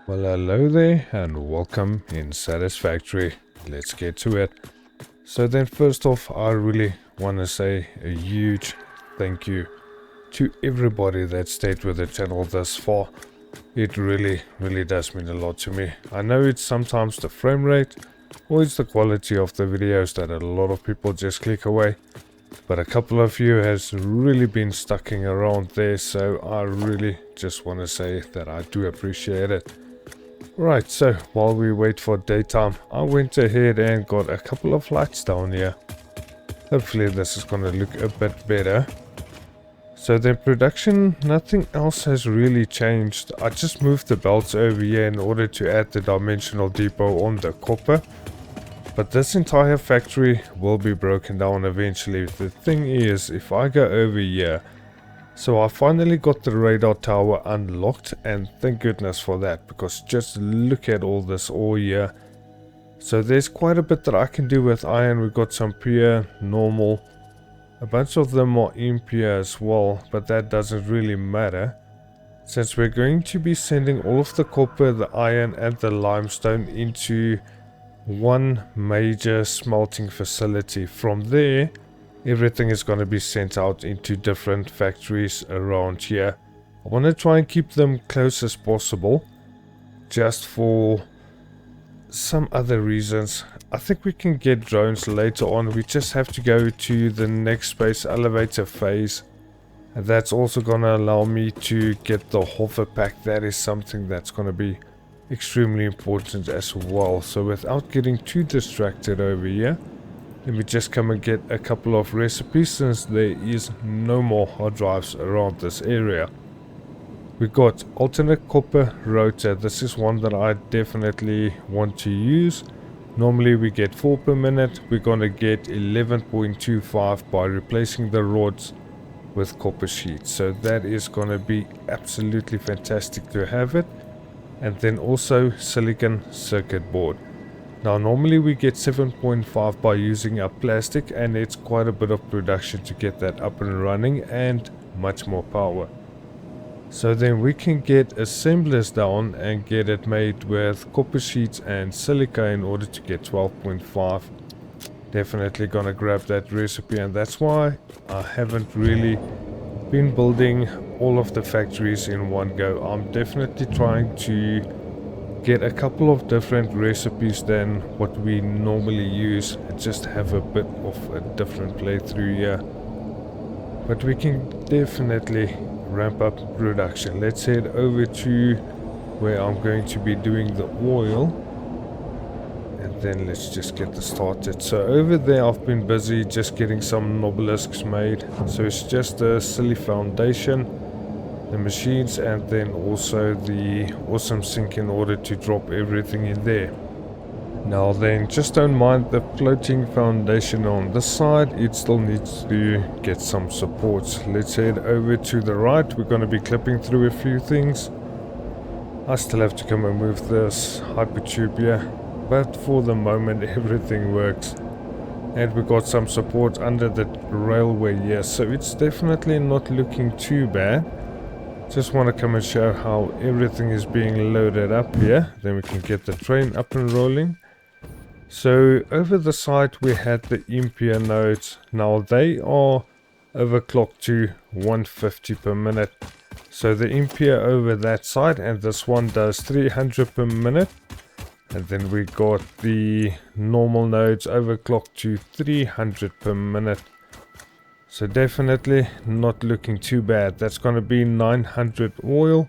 Well, hello there and welcome in Satisfactory. Let's get to it. So then first off, I really want to say a huge thank you to everybody that stayed with the channel thus far. It really does mean a lot to me. I know it's sometimes the frame rate or it's the quality of the videos that a lot of people just click away. But a couple of you has really been sticking around there, so I really just want to say that I do appreciate it. Right, so while we wait for daytime, I went ahead and got a couple of lights down here. Hopefully this is gonna look a bit better. So then production, nothing else has really changed. I just moved the belts over here in order to add the dimensional depot on the copper. But this entire factory will be broken down eventually. The thing is, if I go over here, so I finally got the radar tower unlocked, and thank goodness for that, because just look at all this ore here. So there's quite a bit that I can do with iron. We've got some pure, normal, a bunch of them are impure as well, but that doesn't really matter, since we're going to be sending all of the copper, the iron and the limestone into one major smelting facility. From there, everything is going to be sent out into different factories around here. I want to try and keep them close as possible, just for some other reasons. I think we can get drones later on. We just have to go to the next space elevator phase, and that's also going to allow me to get the hover pack. That is something that's going to be extremely important as well. So without getting too distracted over here, let me just come and get a couple of recipes, since there is no more hard drives around this area. We got alternate copper rotor. This is one that I definitely want to use. Normally we get 4 per minute. We're gonna get 11.25 by replacing the rods with copper sheets. So that is gonna be absolutely fantastic to have it. And then also silicon circuit board. Now normally we get 7.5 by using our plastic, and it's quite a bit of production to get that up and running and much more power. So then we can get assemblers down and get it made with copper sheets and silica in order to get 12.5. Definitely gonna grab that recipe, and that's why I haven't really been building all of the factories in one go. I'm definitely trying to get a couple of different recipes than what we normally use, and just have a bit of a different playthrough here. But we can definitely ramp up production. Let's head over to where I'm going to be doing the oil, and then let's just get this started. So over there I've been busy just getting some obelisks made. So it's just a silly foundation, the machines, and then also the awesome sink in order to drop everything in there. Now then, just don't mind the floating foundation on this side. It still needs to get some supports. Let's head over to the right. We're going to be clipping through a few things. I still have to come and move this hypertube here, but for the moment everything works. And we got some support under the railway here, so it's definitely not looking too bad. Just want to come and show how everything is being loaded up here. Then we can get the train up and rolling. So over the side we had the impure nodes. Now they are overclocked to 150 per minute. So the impure over that side, and this one does 300 per minute. And then we got the normal nodes overclocked to 300 per minute. So definitely not looking too bad. That's going to be 900 oil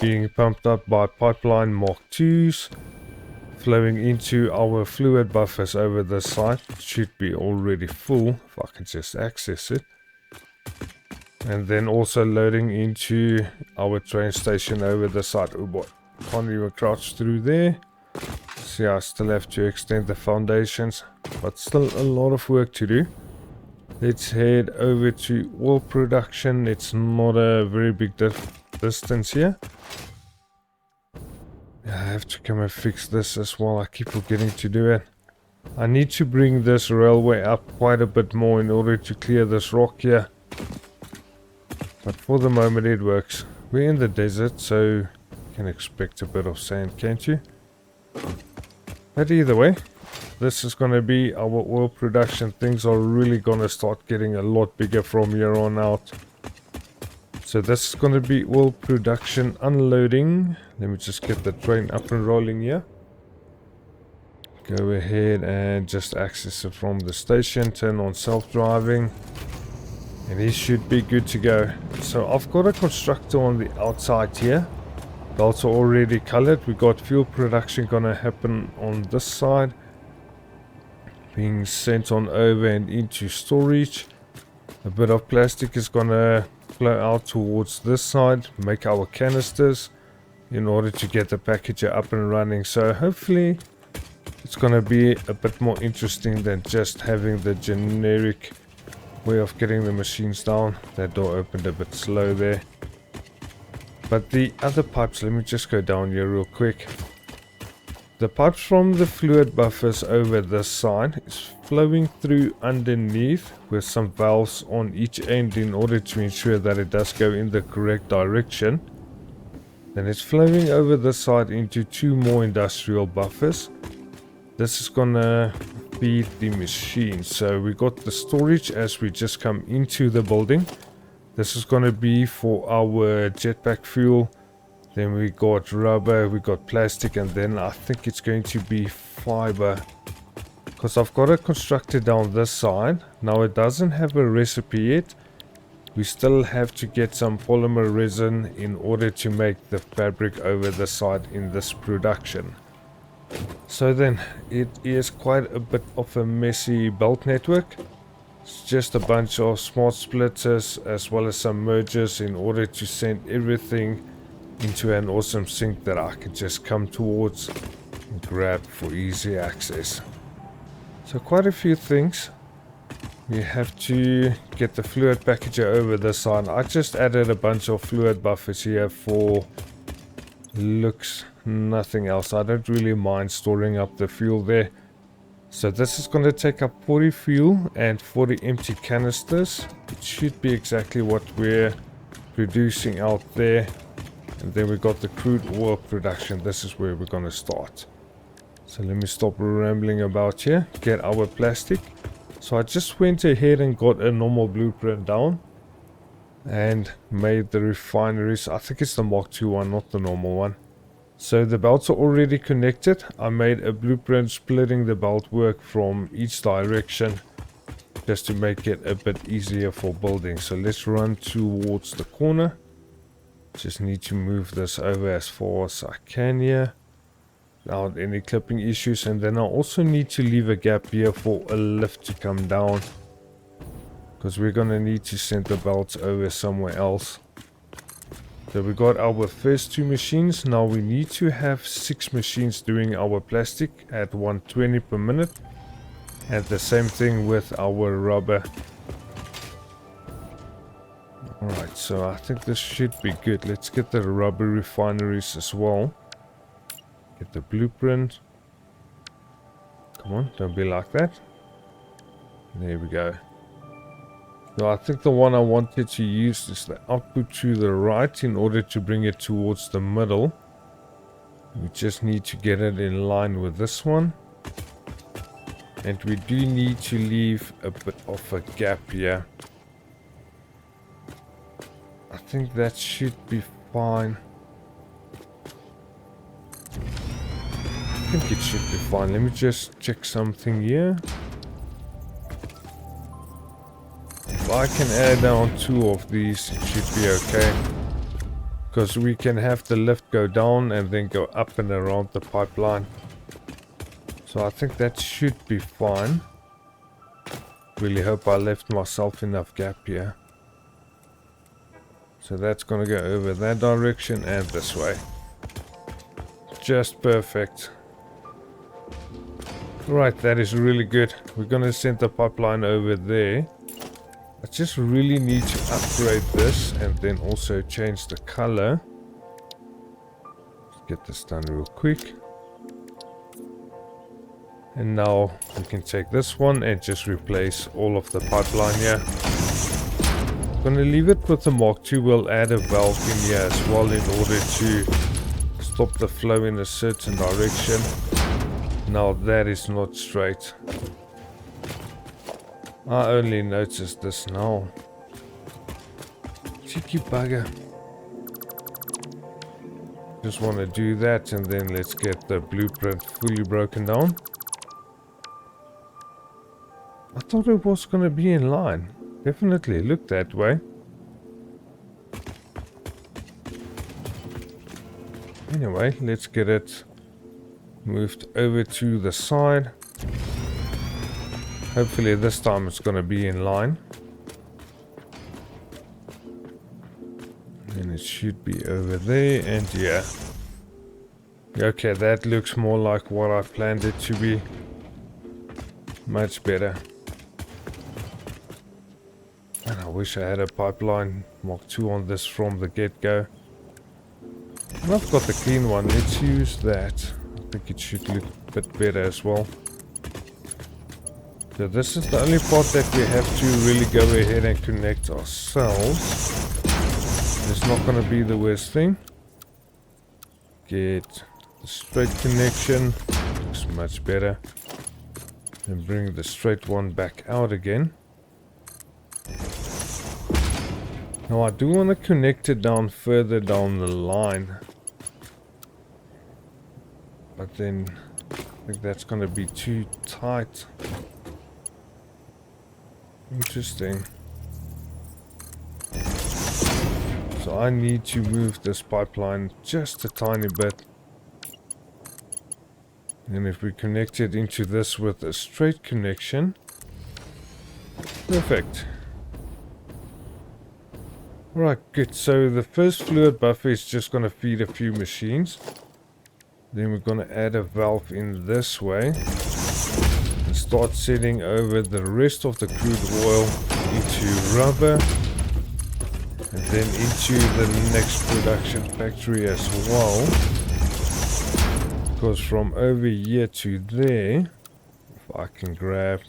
being pumped up by pipeline Mark IIs, flowing into our fluid buffers over the side. It should be already full if I can just access it. And then also loading into our train station over the side. Oh boy, can't even crouch through there. See, I still have to extend the foundations, but still a lot of work to do. Let's head over to oil production. It's not a very big distance here. I have to come and fix this as well. I keep forgetting to do it. I need to bring this railway up quite a bit more in order to clear this rock here. But for the moment it works. We're in the desert, so can expect a bit of sand, can't you? But either way, this is going to be our oil production. Things are really going to start getting a lot bigger from here on out. So this is going to be oil production unloading. Let me just get the train up and rolling here. Go ahead and just access it from the station. Turn on self-driving. And he should be good to go. So I've got a constructor on the outside here. Belts are already colored. We got fuel production going to happen on this side. Being sent on over and into storage. A bit of plastic is going to flow out towards this side. Make our canisters in order to get the packager up and running. So hopefully it's going to be a bit more interesting than just having the generic way of getting the machines down. That door opened a bit slow there. But the other pipes, let me just go down here real quick. The pipes from the fluid buffers over this side is flowing through underneath with some valves on each end in order to ensure that it does go in the correct direction. Then it's flowing over this side into two more industrial buffers. This is gonna feed the machine. So we got the storage as we just come into the building. This is gonna be for our jetpack fuel. Then we got rubber, we got plastic, and then I think it's going to be fiber. Because I've got it constructed down this side. Now it doesn't have a recipe yet. We still have to get some polymer resin in order to make the fabric over the side in this production. So then it is quite a bit of a messy belt network. It's just a bunch of smart splitters as well as some mergers in order to send everything into an awesome sink that I can just come towards and grab for easy access. So quite a few things. We have to get the fluid packager over this side. I just added a bunch of fluid buffers here for looks, nothing else. I don't really mind storing up the fuel there. So this is going to take up 40 fuel and 40 empty canisters. It should be exactly what we're producing out there. And then we got the crude oil production. This is where we're going to start. So let me stop rambling about here. Get our plastic. So I just went ahead and got a normal blueprint down. And made the refineries. I think it's the Mark II one, not the normal one. So the belts are already connected. I made a blueprint splitting the belt work from each direction. Just to make it a bit easier for building. So let's run towards the corner. Just need to move this over as far as I can here. Without any clipping issues. And then I also need to leave a gap here for a lift to come down. Because we're going to need to send the belts over somewhere else. So we got our first two machines. Now we need to have 6 machines doing our plastic at 120 per minute. And the same thing with our rubber. Alright, so I think this should be good. Let's get the rubber refineries as well. Get the blueprint. Come on, don't be like that. There we go. So I think the one I wanted to use is the output to the right in order to bring it towards the middle. We just need to get it in line with this one. And we do need to leave a bit of a gap here. I think that should be fine. I think it should be fine. Let me just check something here. If I can add down 2 of these, it should be okay. Because we can have the lift go down and then go up and around the pipeline. So I think that should be fine. Really hope I left myself enough gap here. So that's going to go over that direction and this way. Just perfect. Right, that is really good. We're going to send the pipeline over there. I just really need to upgrade this and then also change the color. Let's get this done real quick. And now we can take this one and just replace all of the pipeline here. I'm going to leave it with the Mark II. We'll add a valve in here as well in order to stop the flow in a certain direction. Now that is not straight. I only noticed this now. Cheeky bugger. Just want to do that, and then let's get the blueprint fully broken down. I thought it was going to be in line. Definitely looked that way. Anyway, let's get it moved over to the side. Hopefully this time it's going to be in line. And it should be over there, and yeah. Okay, that looks more like what I planned it to be. Much better. And I wish I had a pipeline Mark II on this from the get-go. And I've got the clean one. Let's use that. I think it should look a bit better as well. So this is the only part that we have to really go ahead and connect ourselves. It's not going to be the worst thing. Get the straight connection. Looks much better. And bring the straight one back out again. Now I do want to connect it down further down the line. But then I think that's going to be too tight. Interesting. So I need to move this pipeline just a tiny bit. And if we connect it into this with a straight connection. Perfect. Alright, good. So the first fluid buffer is just going to feed a few machines. Then we're going to add a valve in this way. And start sending over the rest of the crude oil into rubber. And then into the next production factory as well. Because from over here to there, if I can grab...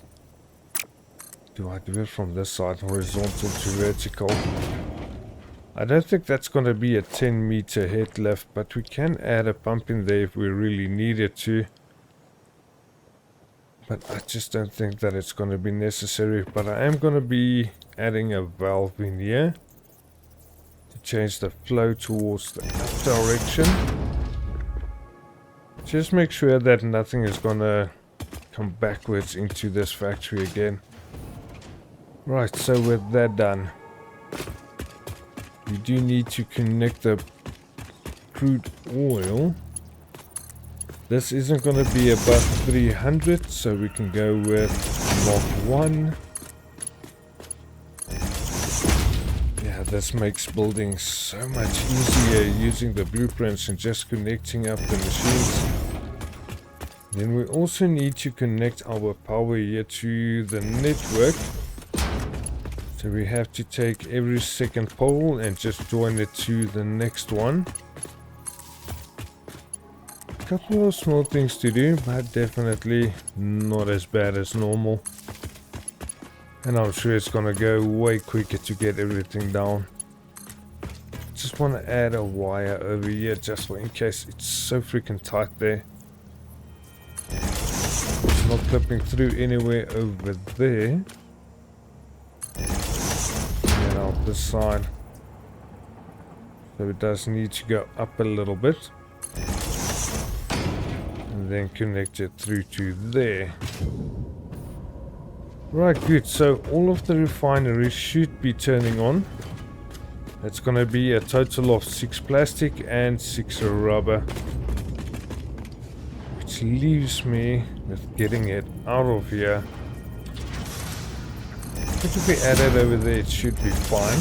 Do I do it from this side, horizontal to vertical? I don't think that's going to be a 10 meter head lift, but we can add a pump in there if we really needed to. But I just don't think that it's going to be necessary. But I am going to be adding a valve in here to change the flow towards the up direction. Just make sure that nothing is going to come backwards into this factory again. Right, so with that done, we do need to connect the crude oil. This isn't going to be above 300, so we can go with Mark 1. Yeah, this makes building so much easier using the blueprints and just connecting up the machines. Then we also need to connect our power here to the network. So we have to take every second pole and just join it to the next one. A couple of small things to do, but definitely not as bad as normal. And I'm sure it's gonna go way quicker to get everything down. Just want to add a wire over here just for in case it's so freaking tight there. It's not clipping through anywhere over there. Out this side, so it does need to go up a little bit and then connect it through to there. Right, good. So all of the refineries should be turning on. It's going to be a total of 6 plastic and 6 rubber, which leaves me with getting it out of here. I think if we add it over there, it should be fine.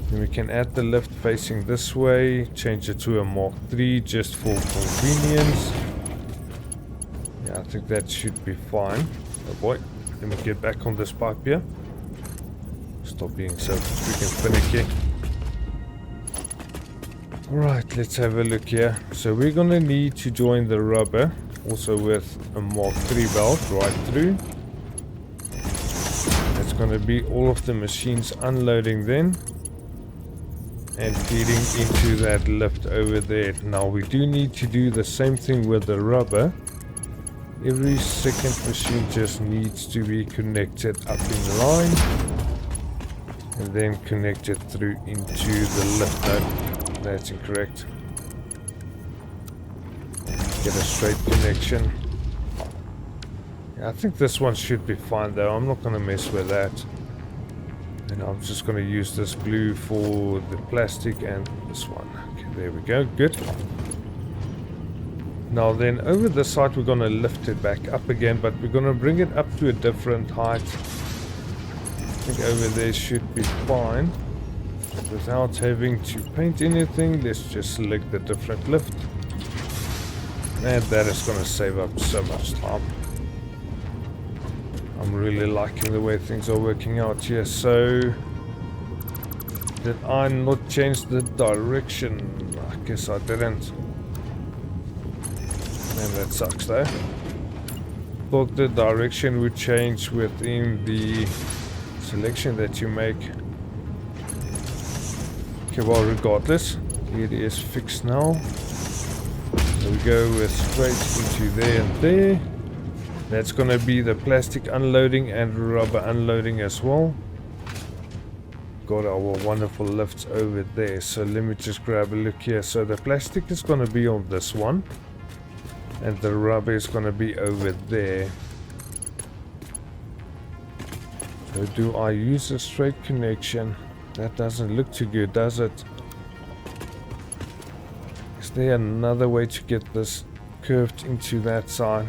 Then we can add the lift facing this way, change it to a Mark III just for convenience. Yeah, I think that should be fine. Oh boy, let me get back on this pipe here. Stop being so freaking finicky. Alright, let's have a look here. So we're gonna need to join the rubber, also with a Mark III valve right through. It's going to be all of the machines unloading then. and feeding into that lift over there. Now we do need to do the same thing with the rubber. Every second machine just needs to be connected up in line and then connected through into the lift node. That's incorrect. Get a straight connection. I think this one should be fine though. I'm not going to mess with that. And I'm just going to use this blue for the plastic and this one. Okay, there we go. Good. Now then, over the side we're going to lift it back up again, but we're going to bring it up to a different height. I think over there should be fine. Without having to paint anything, let's just select the different lift. And that is going to save up so much time. I'm really liking the way things are working out here. So, did I not change the direction? I guess I didn't. And that sucks though. Thought the direction would change within the selection that you make. Okay, well, regardless, it is fixed now. So we go with straight into there and there. That's gonna be the plastic unloading and rubber unloading as well. Got our wonderful lifts over there. So let me just grab a look here. So the plastic is gonna be on this one. And the rubber is going to be over there. So do I use a straight connection? That doesn't look too good, does it? Is there another way to get this curved into that side?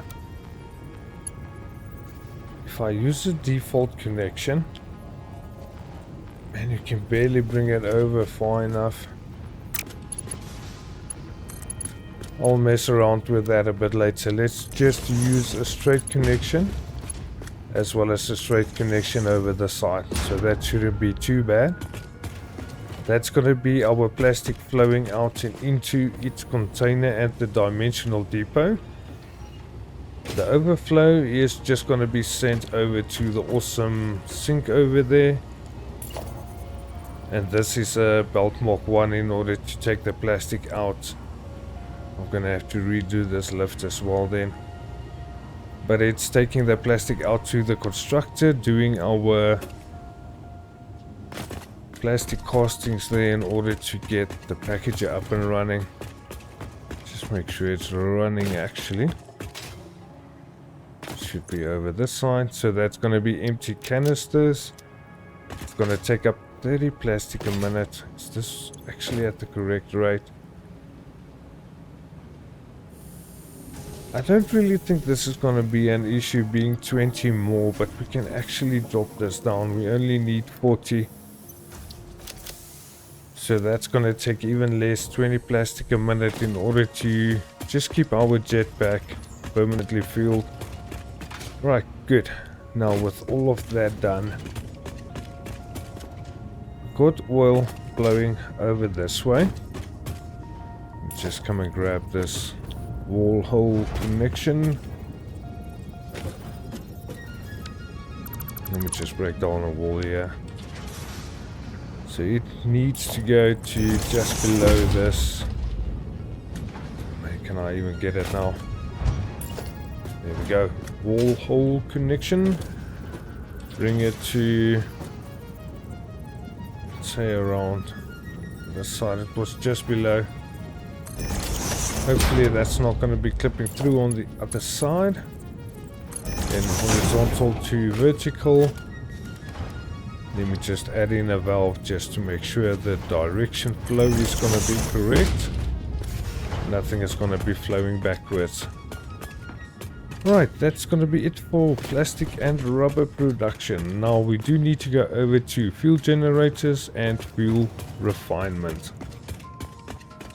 If I use a default connection, man, you can barely bring it over far enough. I'll mess around with that a bit later. Let's just use a straight connection as well as a straight connection over the side. So that shouldn't be too bad. That's going to be our plastic flowing out and into its container at the dimensional depot. The overflow is just going to be sent over to the awesome sink over there. And this is a belt mark 1 in order to take the plastic out. I'm gonna have to redo this lift as well then. But it's taking the plastic out to the constructor, doing our plastic castings there in order to get the packager up and running. Just make sure it's running actually. Should be over this side. So that's gonna be empty canisters. It's gonna take up 30 plastic a minute. Is this actually at the correct rate? I don't really think this is going to be an issue being 20 more, but we can actually drop this down. We only need 40. So that's going to take even less, 20 plastic a minute in order to just keep our jetpack permanently fueled. Right, good. Now with all of that done, got oil flowing over this way. Just come and grab this wall hole connection. Let me just break down a wall here. So it needs to go to just below this. Can I even get it now? There we go. Wall hole connection. Bring it to, say, around this side. It was just below. Hopefully that's not going to be clipping through on the other side. Then horizontal to vertical. Let me just add in a valve just to make sure the direction flow is going to be correct. Nothing is going to be flowing backwards. Right, that's going to be it for plastic and rubber production. Now we do need to go over to fuel generators and fuel refinement.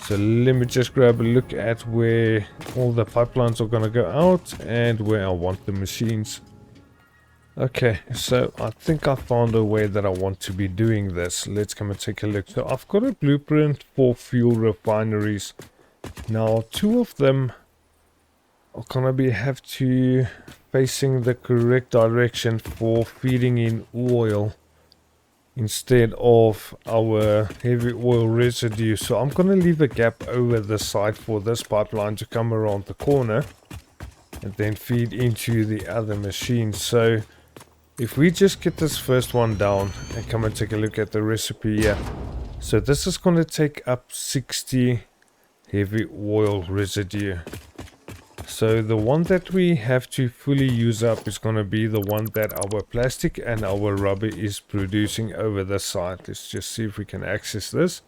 So let me just grab a look at where all the pipelines are going to go out and where I want the machines. Okay, so I think I found a way that I want to be doing this. Let's come and take a look. So I've got a blueprint for fuel refineries. Now 2 of them are going to have to facing the correct direction for feeding in oil. instead of our heavy oil residue. So I'm going to leave a gap over the side for this pipeline to come around the corner and then feed into the other machine. So if we just get this first one down and come and take a look at the recipe here. So this is going to take up 60 heavy oil residue. So the one that we have to fully use up is going to be the one that our plastic and our rubber is producing over the side. Let's just see if we can access this.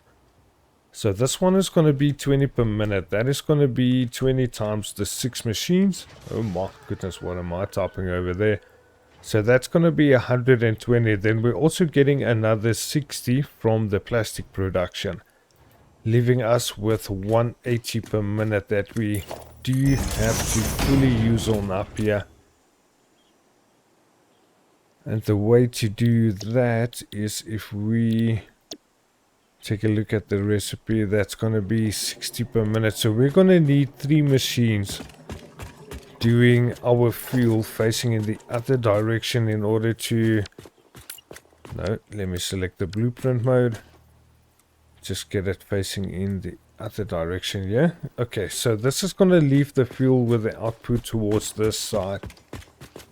So this one is going to be 20 per minute. That is going to be 20 times the 6 machines. Oh my goodness, what am I typing over there? So that's going to be 120. Then we're also getting another 60 from the plastic production, leaving us with 180 per minute that we do have to fully use on up here. And the way to do that is if we take a look at the recipe, that's going to be 60 per minute. So we're going to need 3 machines doing our fuel facing in the other direction in order to... No, let me select the blueprint mode. Just get it facing in the other direction, yeah? Okay, so this is going to leave the fuel with the output towards this side.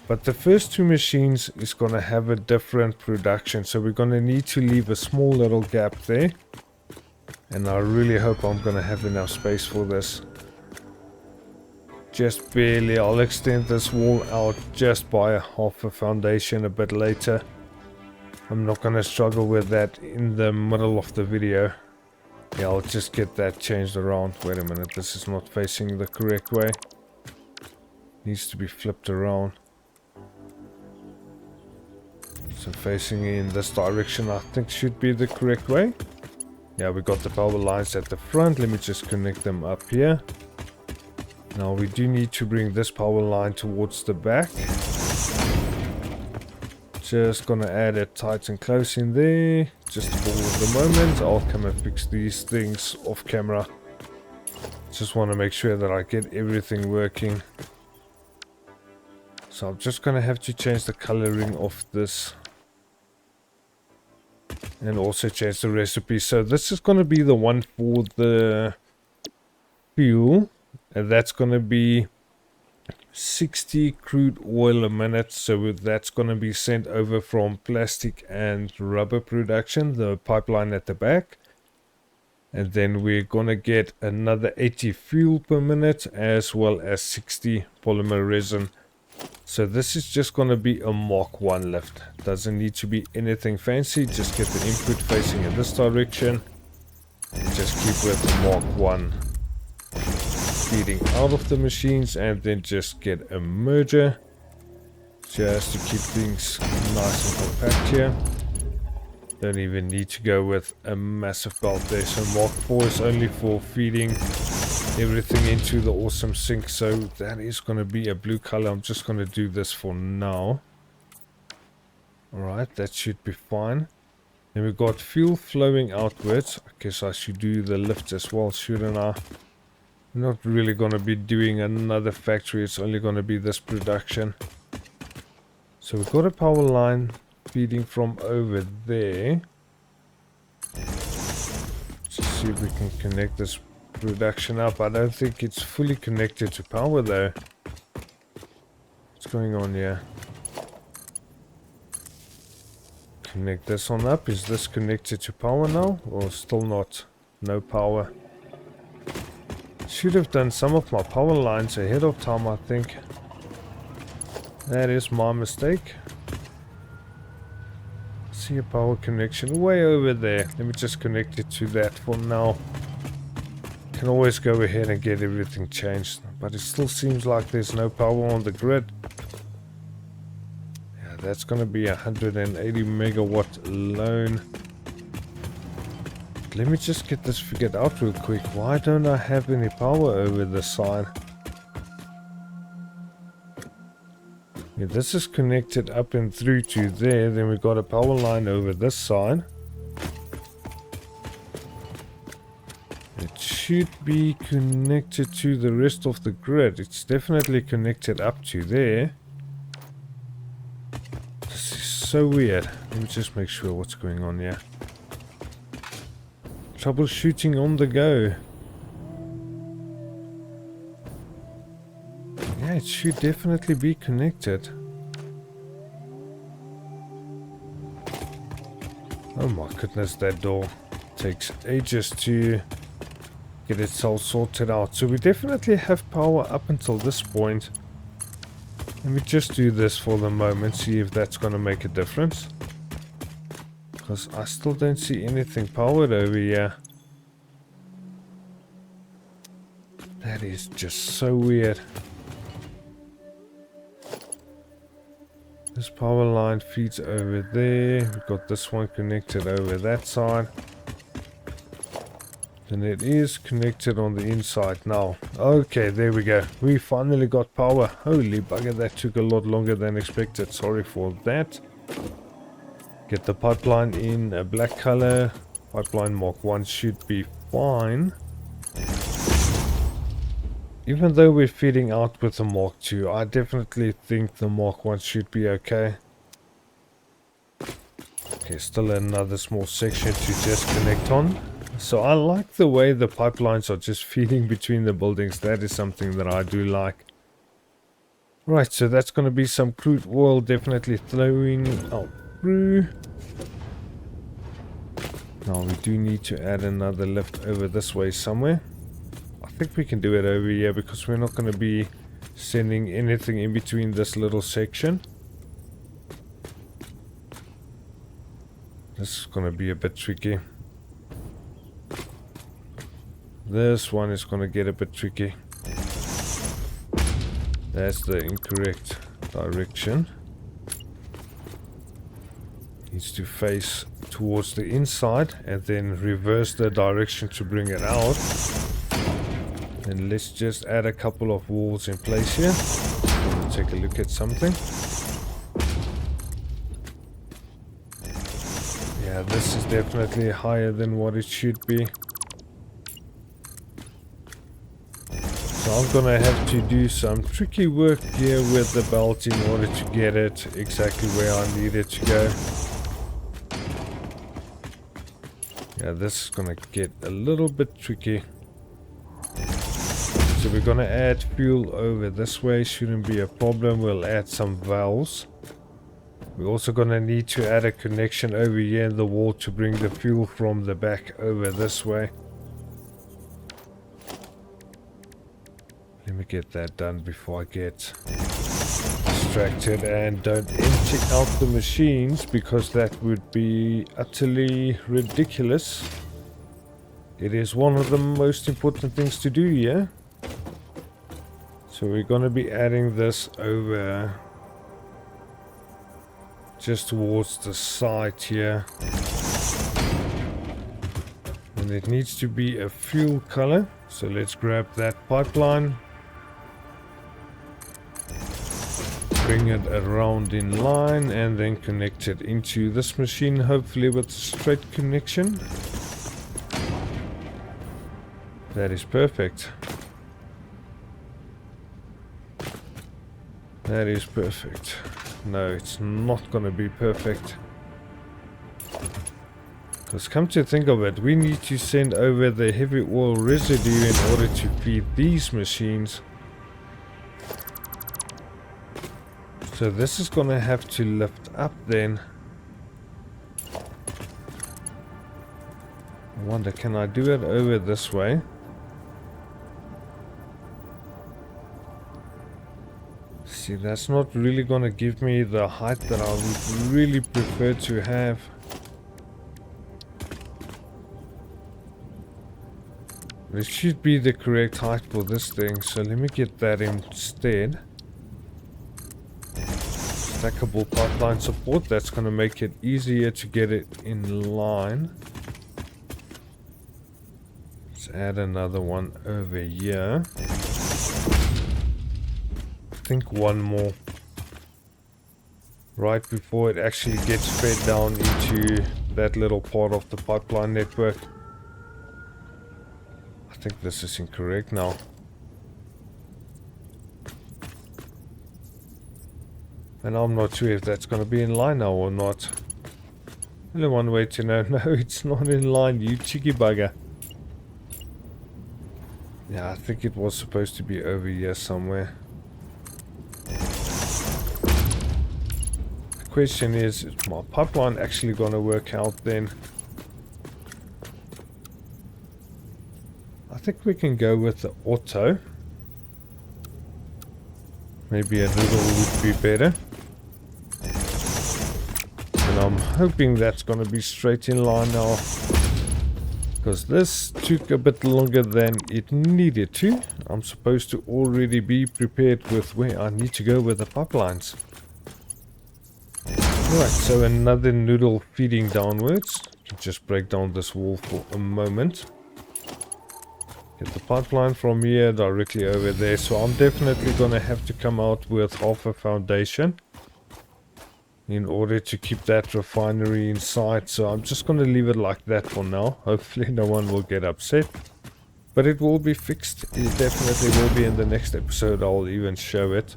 But the first 2 machines is going to have a different production. So we're going to need to leave a small little gap there. And I really hope I'm going to have enough space for this. Just barely. I'll extend this wall out just by half a foundation a bit later. I'm not going to struggle with that in the middle of the video. Yeah, I'll just get that changed around. Wait a minute, this is not facing the correct way. Needs to be flipped around. So facing in this direction I think should be the correct way. Yeah, we got the power lines at the front. Let me just connect them up here. Now we do need to bring this power line towards the back. Just gonna add it tight and close in there. Just for the moment, I'll come and fix these things off camera. Just want to make sure that I get everything working. So I'm just gonna have to change the coloring of this. And also change the recipe. So this is gonna be the one for the fuel. And that's going to be 60 crude oil a minute. So that's going to be sent over from plastic and rubber production, the pipeline at the back. And then we're going to get another 80 fuel per minute as well as 60 polymer resin. So this is just going to be a Mark 1 lift. Doesn't need to be anything fancy. Just get the input facing in this direction. And just keep with the Mark 1. Feeding out of the machines and then just get a merger just to keep things nice and compact here. Don't even need to go with a massive belt there. So Mark 4 is only for feeding everything into the awesome sink. So that is going to be a blue color. I'm just going to do this for now. Alright, that should be fine. Then we've got fuel flowing outwards. I guess I should do the lift as well, shouldn't I? I'm not really going to be doing another factory. It's only going to be this production. So we've got a power line feeding from over there. Let's see if we can connect this production up. I don't think it's fully connected to power though. What's going on here? Connect this one up. Is this connected to power now or still not? No power. Should have done some of my power lines ahead of time, I think. That is my mistake. See a power connection way over there. Let me just connect it to that for now. Can always go ahead and get everything changed, but it still seems like there's no power on the grid. Yeah, that's going to be 180 megawatt alone. Let me just get this figured out real quick. Why don't I have any power over this side? Yeah, this is connected up and through to there. Then we've got a power line over this side. It should be connected to the rest of the grid. It's definitely connected up to there. This is so weird. Let me just make sure what's going on here. Troubleshooting on the go. Yeah, it should definitely be connected. Oh my goodness, that door takes ages to get itself sorted out. So we definitely have power up until this point. Let me just do this for the moment, see if that's going to make a difference. Because I still don't see anything powered over here. That is just so weird. This power line feeds over there. We've got this one connected over that side. And it is connected on the inside now. Okay, there we go. We finally got power. Holy bugger, that took a lot longer than expected. Sorry for that. Get the pipeline in a black color. Pipeline Mark 1 should be fine. Even though we're feeding out with the Mark 2, I definitely think the Mark 1 should be okay. Okay, still another small section to just connect on. So I like the way the pipelines are just feeding between the buildings. That is something that I do like. Right, so that's going to be some crude oil definitely flowing out through. Now we do need to add another lift over this way somewhere. I think we can do it over here because we're not going to be sending anything in between this little section. This is going to be a bit tricky. This one is going to get a bit tricky. That's the incorrect direction. Needs to face towards the inside and then reverse the direction to bring it out. And let's just add a couple of walls in place here. Take a look at something. Yeah, this is definitely higher than what it should be. So I'm gonna have to do some tricky work here with the belt in order to get it exactly where I need it to go. Yeah, this is gonna get a little bit tricky. So we're gonna add fuel over this way, shouldn't be a problem. We'll add some valves. We're also gonna need to add a connection over here in the wall to bring the fuel from the back over this way. Let me get that done before I get distracted and don't empty out the machines, because that would be utterly ridiculous. It is one of the most important things to do here. So we're going to be adding this over just towards the side here. And it needs to be a fuel color. So let's grab that pipeline. Bring it around in line and then connect it into this machine, hopefully with a straight connection. That is perfect. That is perfect. No, it's not gonna be perfect. Because come to think of it, we need to send over the heavy oil residue in order to feed these machines. So this is gonna have to lift up then. I wonder, can I do it over this way? See, that's not really gonna give me the height that I would really prefer to have. It should be the correct height for this thing, so let me get that instead. Stackable pipeline support, that's going to make it easier to get it in line. Let's add another one over here. I think one more. Right before it actually gets fed down into that little part of the pipeline network. I think this is incorrect now. And I'm not sure if that's going to be in line now or not. Only one way to know. No, it's not in line, you cheeky bugger. Yeah, I think it was supposed to be over here somewhere. The question is my pipeline actually gonna work out then? I think we can go with the auto. Maybe a noodle would be better. And I'm hoping that's going to be straight in line now. Because this took a bit longer than it needed to. I'm supposed to already be prepared with where I need to go with the pipelines. Right, so another noodle feeding downwards. Just break down this wall for a moment. Get the pipeline from here directly over there. So I'm definitely going to have to come out with half a foundation in order to keep that refinery in sight. So I'm just going to leave it like that for now. Hopefully no one will get upset. But it will be fixed. It definitely will be in the next episode. I'll even show it.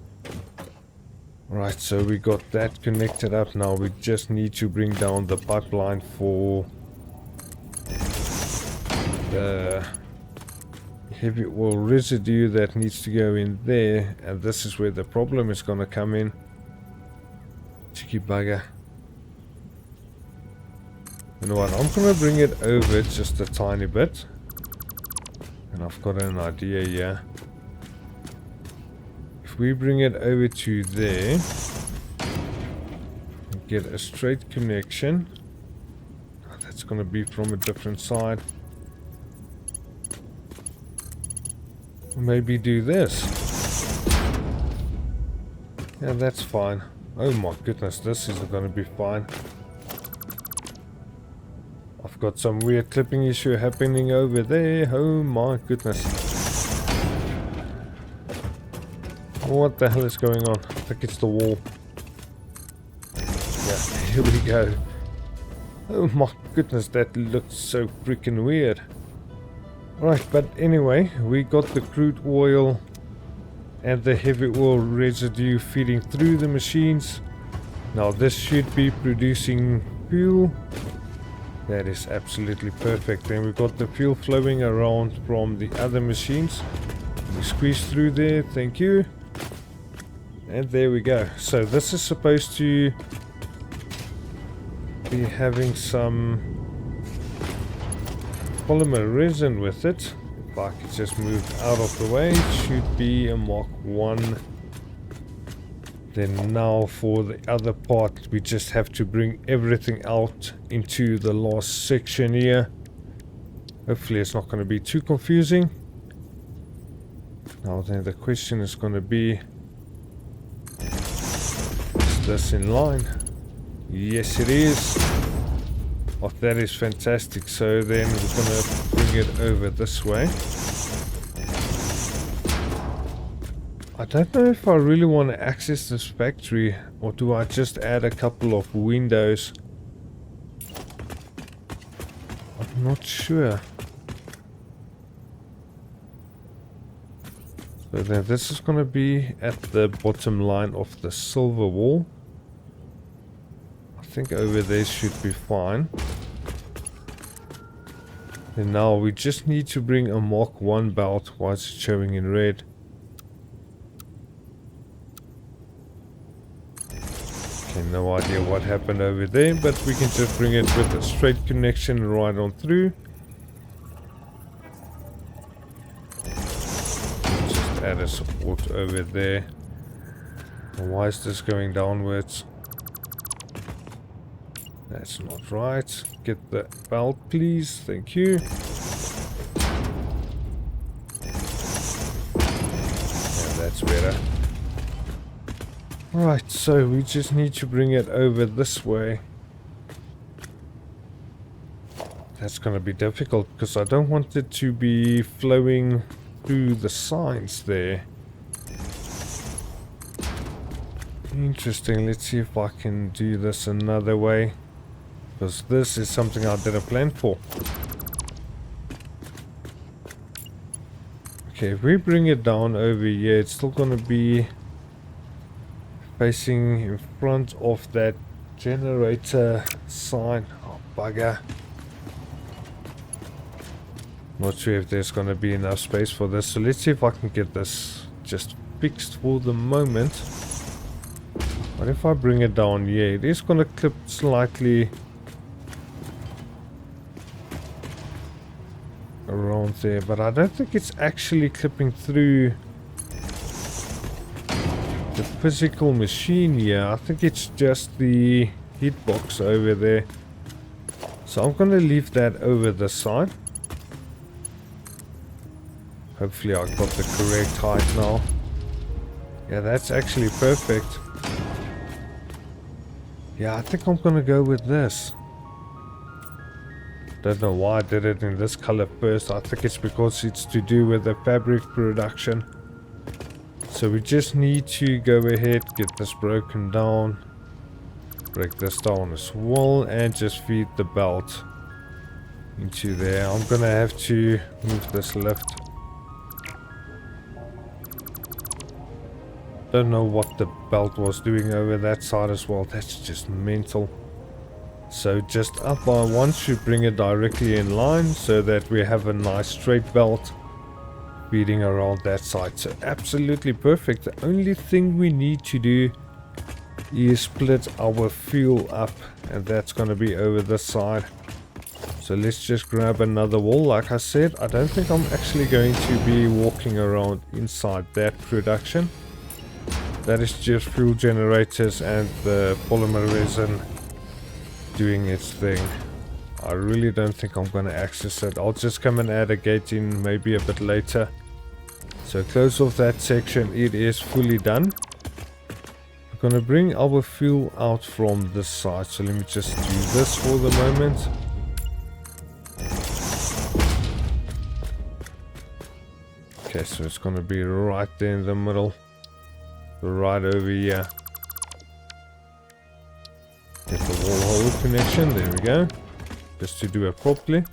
Right, so we got that connected up. Now we just need to bring down the pipeline for the heavy oil residue that needs to go in there, and this is where the problem is going to come in. Cheeky bugger. You know what, I'm going to bring it over just a tiny bit, and I've got an idea here. If we bring it over to there and get a straight connection, that's going to be from a different side. Maybe do this. Yeah, that's fine. Oh my goodness, this isn't going to be fine. I've got some weird clipping issue happening over there. Oh my goodness. What the hell is going on? I think it's the wall. Yeah, here we go. Oh my goodness, that looks so freaking weird. Right, but anyway, we got the crude oil and the heavy oil residue feeding through the machines. Now this should be producing fuel. That is absolutely perfect. And we've got the fuel flowing around from the other machines. We squeeze through there, thank you. And there we go. So this is supposed to be having some polymer resin with it. If I could just move out of the way, it should be a Mark 1. Then now for the other part, we just have to bring everything out into the last section here. Hopefully it's not going to be too confusing. Now then the question is going to be, is this in line? Yes it is. Oh, that is fantastic. So then we're going to bring it over this way. I don't know if I really want to access this factory, or do I just add a couple of windows? I'm not sure. So then this is going to be at the bottom line of the silver wall. I think over there should be fine. And now we just need to bring a Mark 1 belt. Why is it showing in red? Okay, no idea what happened over there, but we can just bring it with a straight connection right on through. Just add a support over there. And why is this going downwards? That's not right. Get the belt, please. Thank you. Yeah, that's better. Right, so we just need to bring it over this way. That's going to be difficult because I don't want it to be flowing through the sides there. Interesting. Let's see if I can do this another way. Because this is something I didn't plan for. Okay, if we bring it down over here, it's still going to be facing in front of that generator sign. Oh bugger. Not sure if there's gonna be enough space for this, so let's see if I can get this just fixed for the moment. What if I bring it down? Yeah, it is gonna clip slightly around there, but I don't think it's actually clipping through the physical machine here. I think it's just the heat box over there. So I'm gonna leave that over the side. Hopefully I got the correct height now. Yeah, that's actually perfect. Yeah, I think I'm gonna go with this. Don't know why I did it in this color first. I think it's because it's to do with the fabric production. So we just need to go ahead, get this broken down, break this down as well, and just feed the belt into there. I'm gonna have to move this lift. Don't know what the belt was doing over that side as well. That's just mental. So just up by one should bring it directly in line so that we have a nice straight belt feeding around that side. So absolutely perfect. The only thing we need to do is split our fuel up, and that's going to be over this side. So let's just grab another wall. Like I said, I don't think I'm actually going to be walking around inside that production. That is just fuel generators and the polymer resin doing its thing. I really don't think I'm going to access it. I'll just come and add a gate in maybe a bit later. So close off that section. It is fully done. We're going to bring our fuel out from this side. So let me just do this for the moment. Okay, so it's going to be right there in the middle. Right over here. Get the wall hole connection, there we go. Just to do it properly.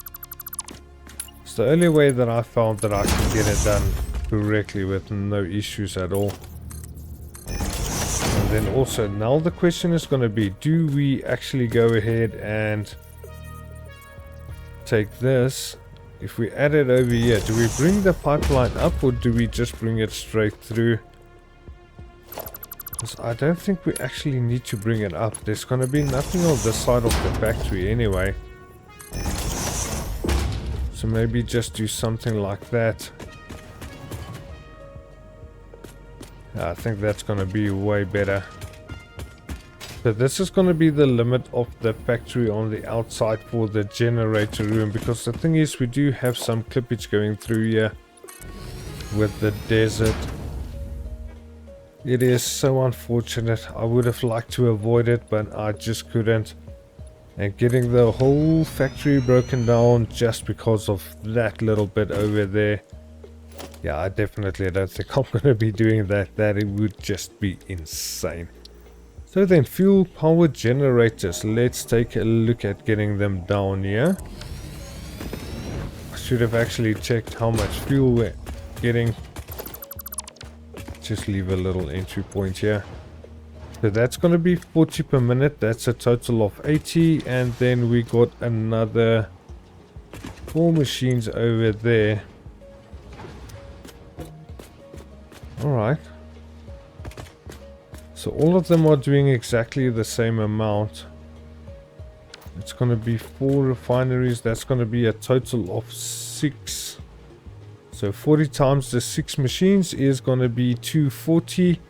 It's the only way that I found that I can get it done correctly with no issues at all. And then also, now the question is going to be, do we actually go ahead and take this? If we add it over here, do we bring the pipeline up or do we just bring it straight through? Because I don't think we actually need to bring it up. There's going to be nothing on this side of the factory anyway. So maybe just do something like that. I think that's going to be way better. So this is going to be the limit of the factory on the outside for the generator room. Because the thing is, we do have some clippage going through here with the desert. It is so unfortunate. I would have liked to avoid it, but I just couldn't. And getting the whole factory broken down just because of that little bit over there. Yeah, I definitely don't think I'm going to be doing that. That it would just be insane. So then, fuel power generators. Let's take a look at getting them down here. I should have actually checked how much fuel we're getting. Just leave a little entry point here. So that's going to be 40 per minute. That's a total of 80. And then we got another 4 machines over there. Alright. So all of them are doing exactly the same amount. It's going to be 4 refineries. That's going to be a total of 6. So 40 times the 6 machines is going to be 240.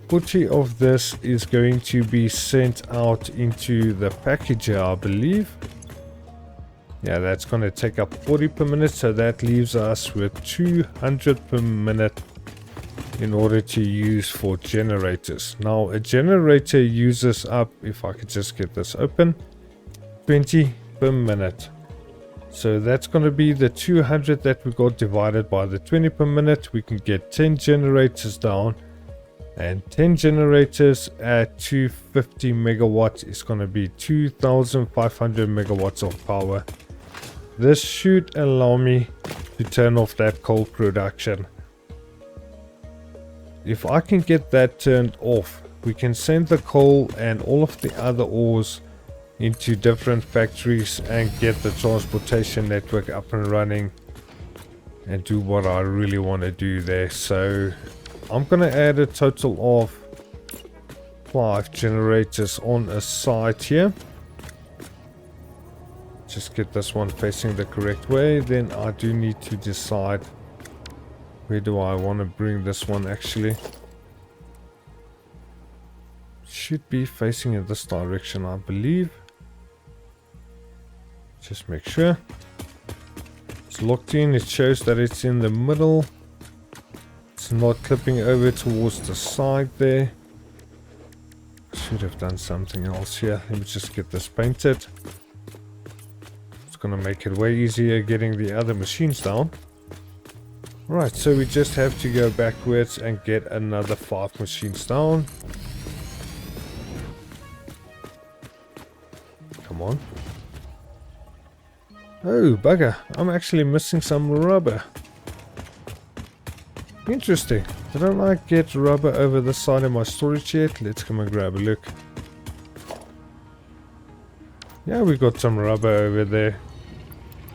40 of this is going to be sent out into the packager, I believe. Yeah, that's going to take up 40 per minute. So that leaves us with 200 per minute in order to use for generators. Now a generator uses up, if I could just get this open, 20 per minute. So that's going to be the 200 that we got divided by the 20 per minute. We can get 10 generators down, and 10 generators at 250 megawatts is going to be 2500 megawatts of power. This should allow me to turn off that coal production. If I can get that turned off, we can send the coal and all of the other ores into different factories and get the transportation network up and running and do what I really want to do there. So I'm gonna add a total of 5 generators on a site here. Just get this one facing the correct way. Then I do need to decide where do I want to bring this one actually. Should be facing in this direction, I believe. Just make sure. It's locked in. It shows that it's in the middle. It's not clipping over towards the side there. Should have done something else here. Let me just get this painted. It's gonna make it way easier getting the other machines down. Right, so we just have to go backwards and get another 5 machines down. Come on. Oh, bugger. I'm actually missing some rubber. Interesting. Didn't I get rubber over the side of my storage yet? Let's come and grab a look. Yeah, we got some rubber over there.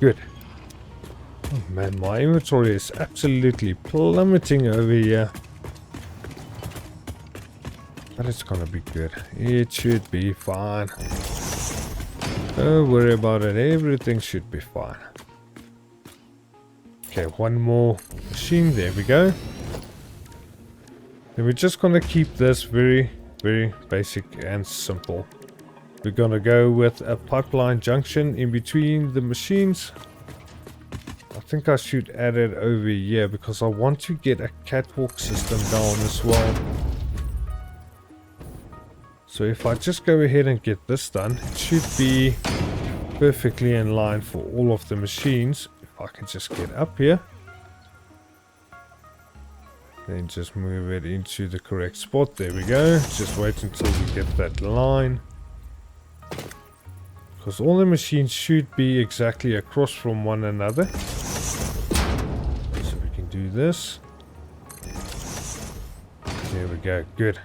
Good. Oh man, my inventory is absolutely plummeting over here. But it's gonna be good. It should be fine. Don't worry about it. Everything should be fine. Okay, one more machine. There we go. Then we're just gonna keep this very, very basic and simple. We're gonna go with a pipeline junction in between the machines. I think I should add it over here because I want to get a catwalk system down as well. So if I just go ahead and get this done, it should be perfectly in line for all of the machines. If I can just get up here. Then just move it into the correct spot. There we go. Just wait until we get that line. Because all the machines should be exactly across from one another. So we can do this. There we go. Good.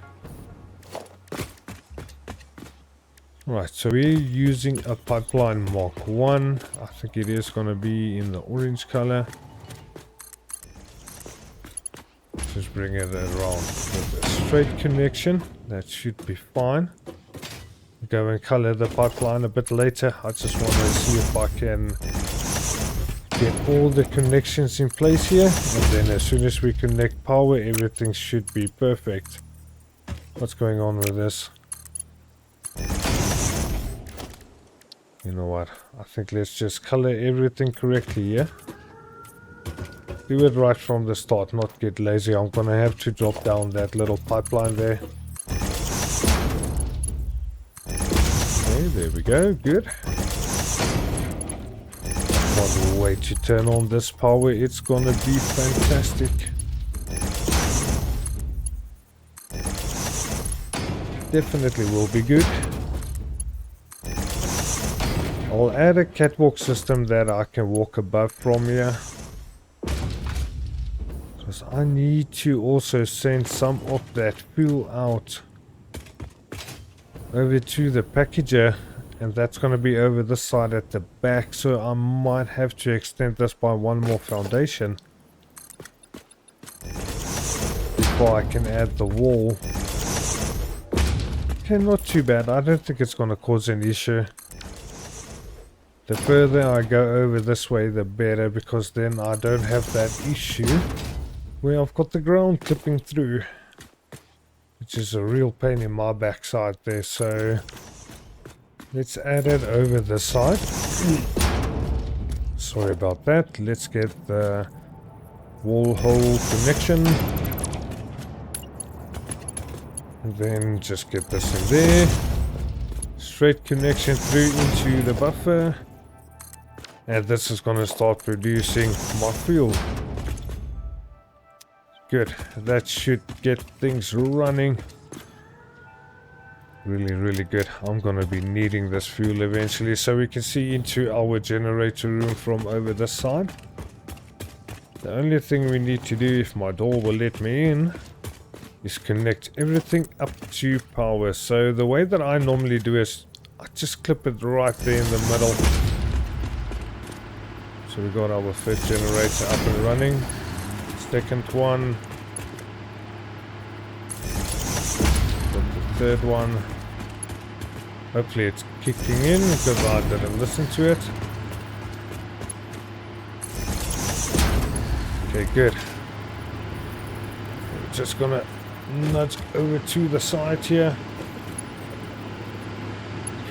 Right, so we're using a pipeline Mark 1. I think it is going to be in the orange color. Just bring it around with a straight connection. That should be fine. Go and color the pipeline a bit later. I just want to see if I can get all the connections in place here. And then as soon as we connect power, everything should be perfect. What's going on with this? You know what? I think let's just color everything correctly here. Do it right from the start, not get lazy. I'm gonna have to drop down that little pipeline there. Okay, there we go. Good. Can't wait to turn on this power. It's gonna be fantastic. Definitely will be good. I'll add a catwalk system that I can walk above from here. Because I need to also send some of that fuel out over to the packager. And that's going to be over this side at the back. So I might have to extend this by one more foundation before I can add the wall. Okay, not too bad. I don't think it's going to cause an issue. The further I go over this way, the better, because then I don't have that issue where I've got the ground clipping through, which is a real pain in my backside there. So let's add it over this side. Sorry about that. Let's get the wall hole connection. And then just get this in there. Straight connection through into the buffer. And this is going to start producing my fuel. Good. That should get things running. Really, really good. I'm going to be needing this fuel eventually, so we can see into our generator room from over this side. The only thing we need to do, if my door will let me in, is connect everything up to power. So the way that I normally do is I just clip it right there in the middle. So we got our first generator up and running. Second one. Got the third one. Hopefully it's kicking in because I didn't listen to it. Okay, good. We're just gonna nudge over to the side here.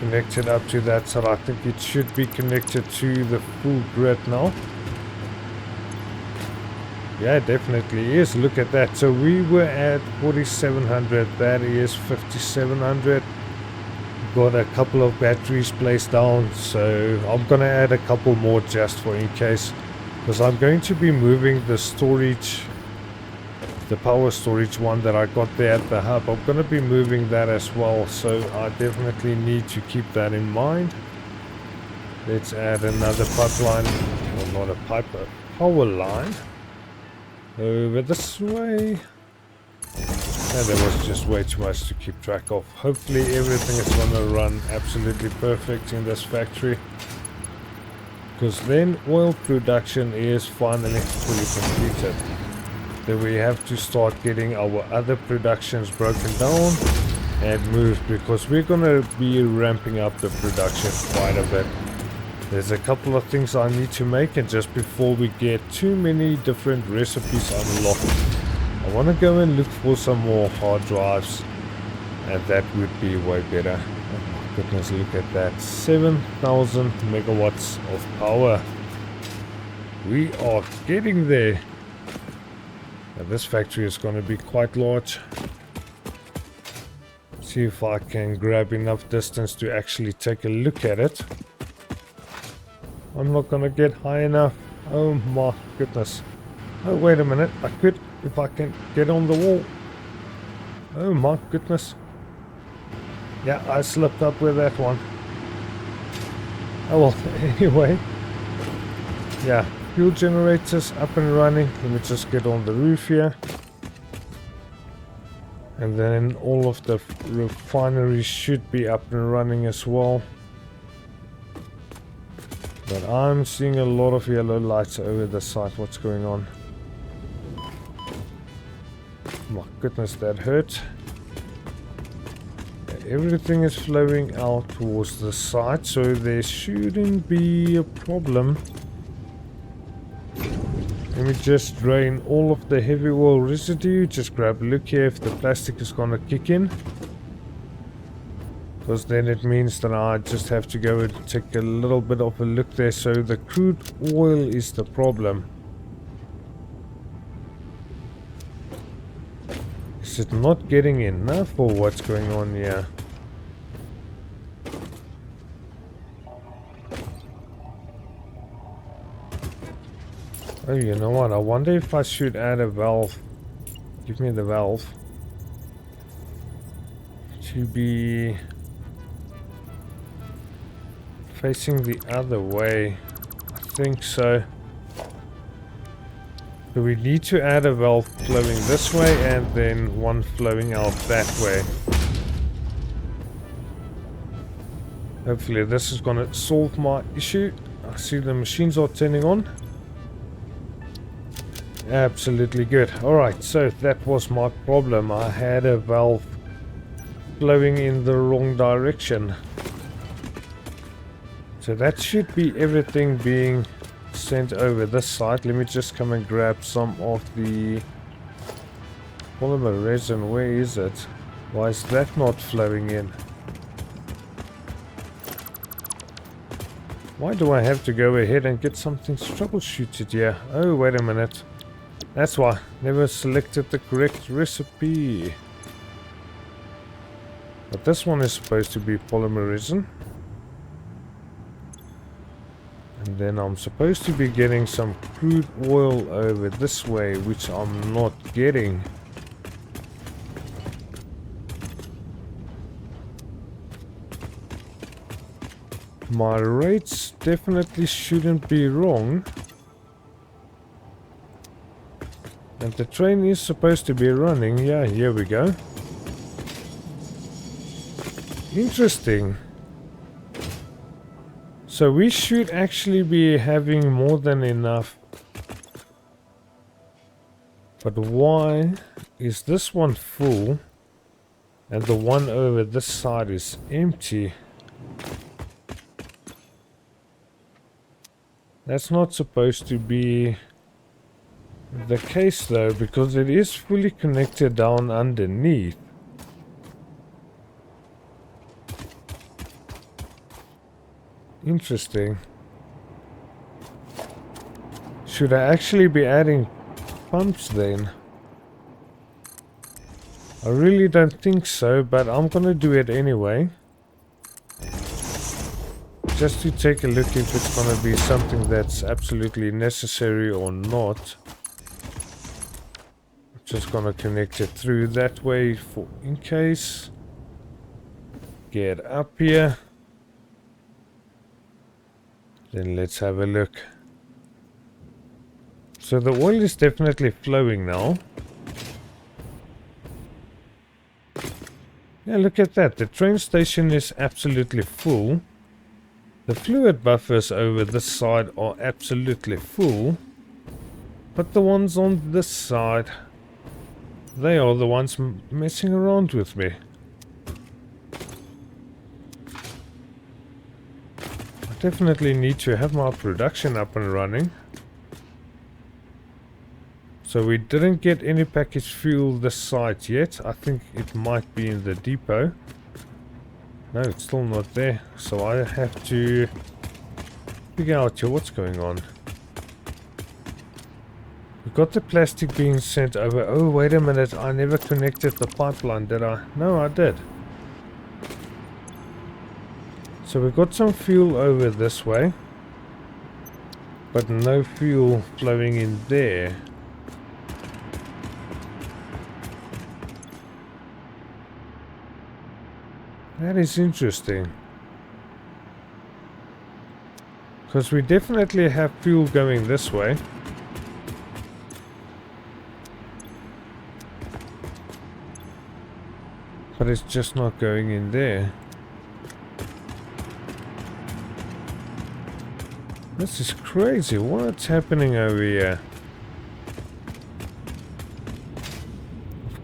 Connected up to that side. I think it should be connected to the full grid now. Yeah, it definitely is. Look at that. So we were at 4700. That is 5700. Got a couple of batteries placed down. So I'm going to add a couple more just for in case. Because I'm going to be moving the storage, the power storage one that I got there at the hub. I'm going to be moving that as well. So I definitely need to keep that in mind. Let's add another pipeline. Well, not a pipe, a power line. Over this way. And there was just way too much to keep track of. Hopefully everything is going to run absolutely perfect in this factory. Because then oil production is finally fully completed. Then we have to start getting our other productions broken down and moved. Because we're going to be ramping up the production quite a bit. There's a couple of things I need to make, and just before we get too many different recipes unlocked, I want to go and look for some more hard drives, and that would be way better. Oh my goodness, look at that. 7,000 megawatts of power. We are getting there. Now this factory is going to be quite large. See if I can grab enough distance to actually take a look at it. I'm not gonna get high enough. Oh my goodness. Oh, wait a minute. I could if I can get on the wall. Oh my goodness. Yeah, I slipped up with that one. Oh well, anyway. Yeah, fuel generators up and running. Let me just get on the roof here. And then all of the refineries should be up and running as well. But I'm seeing a lot of yellow lights over the site. What's going on? My goodness, that hurt. Everything is flowing out towards the site, so there shouldn't be a problem. Let me just drain all of the heavy oil residue. Just grab a look here if the plastic is gonna kick in. Because then it means that I just have to go and take a little bit of a look there. So the crude oil is the problem. Is it not getting enough, or what's going on here? Oh, you know what? I wonder if I should add a valve. Give me the valve. To be facing the other way. I think so. So we need to add a valve flowing this way and then one flowing out that way. Hopefully this is going to solve my issue. I see the machines are turning on. Absolutely good. Alright, so that was my problem. I had a valve flowing in the wrong direction. So that should be everything being sent over this side. Let me just come and grab some of the polymer resin. Where is it? Why is that not flowing in? Why do I have to go ahead and get something troubleshooted here? Oh, wait a minute. That's why. Never selected the correct recipe. But this one is supposed to be polymer resin. And then I'm supposed to be getting some crude oil over this way, which I'm not getting. My rates definitely shouldn't be wrong. And the train is supposed to be running. Yeah, here we go. Interesting. So we should actually be having more than enough. But why is this one full and the one over this side is empty? That's not supposed to be the case though, because it is fully connected down underneath. Interesting. Should I actually be adding pumps then? I really don't think so, but I'm gonna do it anyway. Just to take a look if it's gonna be something that's absolutely necessary or not. Just gonna connect it through that way for in case. Get up here. Then let's have a look. So the oil is definitely flowing now. Yeah, look at that. The train station is absolutely full. The fluid buffers over this side are absolutely full. But the ones on this side, they are the ones messing around with me. I definitely need to have my production up and running. So we didn't get any packaged fuel this side yet. I think it might be in the depot. No, it's still not there. So I have to figure out here what's going on. We got the plastic being sent over. Oh, wait a minute. I never connected the pipeline, did I? No, I did. So we got some fuel over this way. But no fuel flowing in there. That is interesting. Because we definitely have fuel going this way. But it's just not going in there. This is crazy. What's happening over here?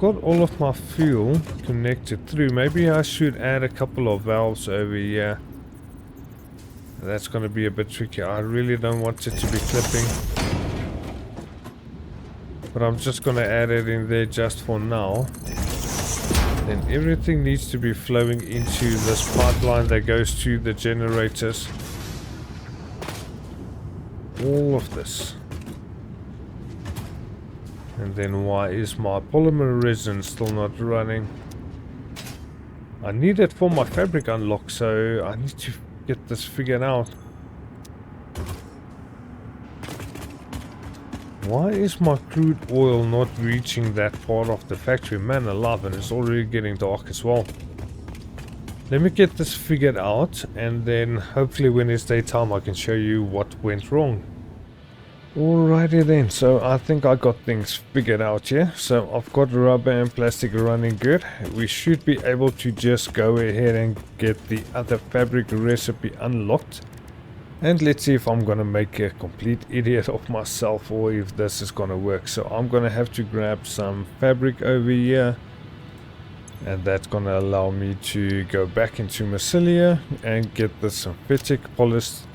Got all of my fuel connected through. Maybe I should add a couple of valves over here. That's going to be a bit tricky. I really don't want it to be clipping. But I'm just going to add it in there just for now. Then everything needs to be flowing into this pipeline that goes to the generators. All of this. And then why is my polymer resin still not running? I need it for my fabric unlock, so I need to get this figured out. Why is my crude oil not reaching that part of the factory? Man alive, and it's already getting dark as well. Let me get this figured out, and then hopefully when it's daytime I can show you what went wrong. Alrighty then, so I think I got things figured out here. So I've got rubber and plastic running good. We should be able to just go ahead and get the other fabric recipe unlocked. And let's see if I'm gonna make a complete idiot of myself or if this is gonna work. So I'm gonna have to grab some fabric over here. And that's gonna allow me to go back into Massilia and get the synthetic polyester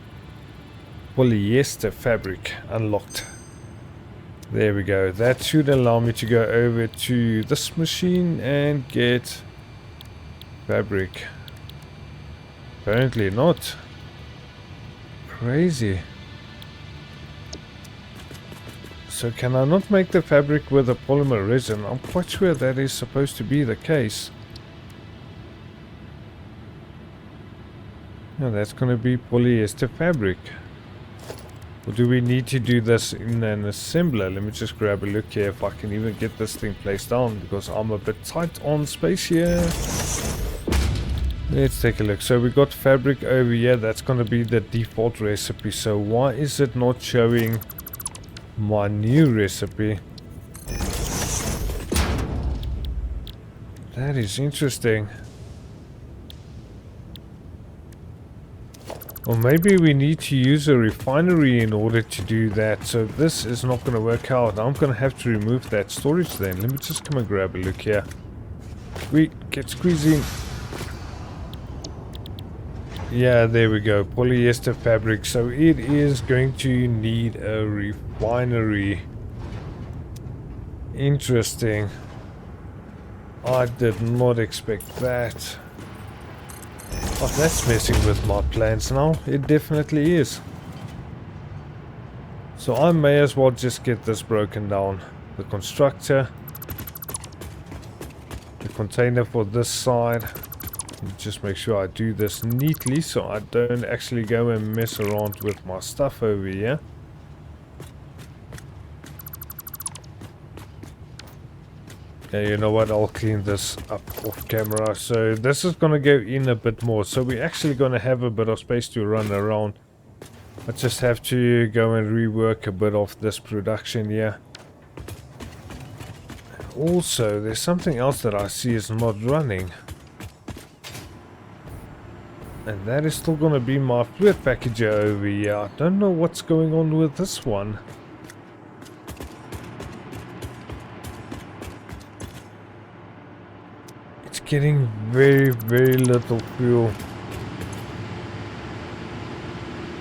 fabric unlocked. There we go. That should allow me to go over to this machine and get fabric. Apparently not. Crazy. So can I not make the fabric with a polymer resin? I'm quite sure that is supposed to be the case. Now that's going to be polyester fabric. Or do we need to do this in an assembler? Let me just grab a look here if I can even get this thing placed down, because I'm a bit tight on space here. Let's take a look. So we got fabric over here. That's going to be the default recipe. So why is it not showing my new recipe? That is interesting. Or maybe we need to use a refinery in order to do that. So this is not going to work out. I'm going to have to remove that storage then. Let me just come and grab a look here. We get squeezing. Yeah, there we go. Polyester fabric. So it is going to need a refinery. Interesting. I did not expect that. Oh, that's messing with my plans now. It definitely is. So I may as well just get this broken down. The constructor. The container for this side. Just make sure I do this neatly so I don't actually go and mess around with my stuff over here. Yeah, you know what, I'll clean this up off camera. So this is going to go in a bit more. So we're actually going to have a bit of space to run around. I just have to go and rework a bit of this production here. Also, there's something else that I see is not running. And that is still going to be my fluid packager over here. I don't know what's going on with this one. It's getting very, very little fuel.